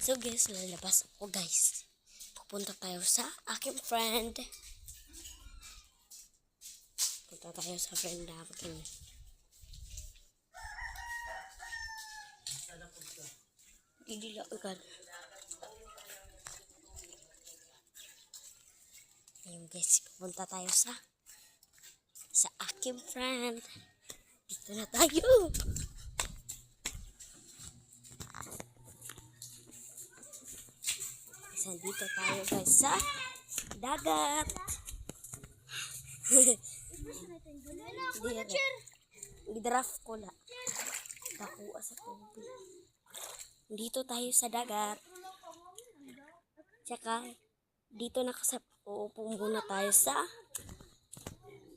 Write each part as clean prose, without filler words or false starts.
So guys, lalabas ako guys. Pupunta tayo sa aking friend. Punta tayo sa friend na akin. Didila agad. Ayun guys, pupunta tayo sa aking friend. Dito na tayo. Dito tayo guys sa dagat. Di-draft ko na. Nakuha sa tubig. Dito tayo sa dagat. Tsaka dito uupo muna tayo sa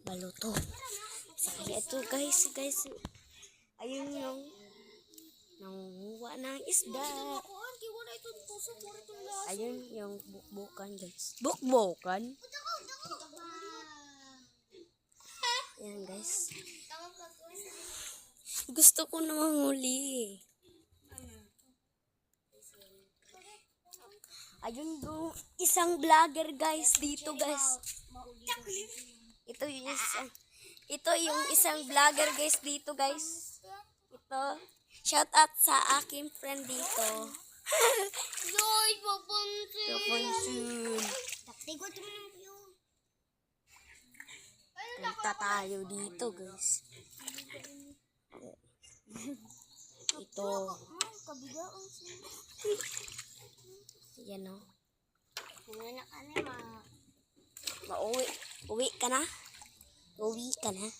baluto. Saka ito guys. Ayun yung nanguha ng isda. Ayun yung bukbukan guys. Bukbukan? Ayan guys. Gusto ko na manghuli. Ayun yung isang vlogger guys dito guys. Ito yung isang vlogger guys dito guys. Ito. Shout out sa aking friend dito. Yoy, papansin. Punta tayo dito guys. Ito. Yan o. Uwi ka na? Uwi ka na?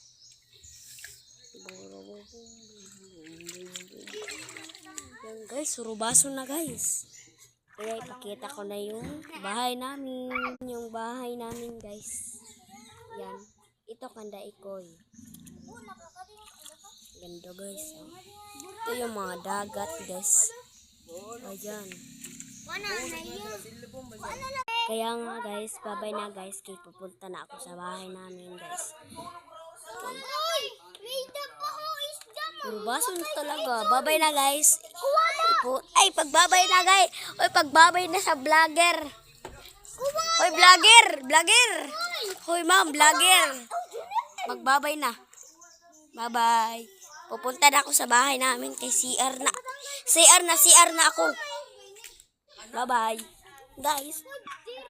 Yan guys, surubaso na guys. Kaya ipakita ko na yung bahay namin. Yung bahay namin guys. Yan. Ito kanda ikoy. Ganda guys. Oh. Ito yung mga dagat guys. Ayan. Kaya nga guys, babay na guys. Kaya pupunta na ako sa bahay namin guys. Surubaso na talaga. Babay na guys. Pagbabay na guys. Pagbabay na sa vlogger. Vlogger. Hoy ma'am, vlogger. Magbabay na. Bye-bye. Pupunta na ako sa bahay namin kay CR na. CR na ako. Bye-bye. Guys.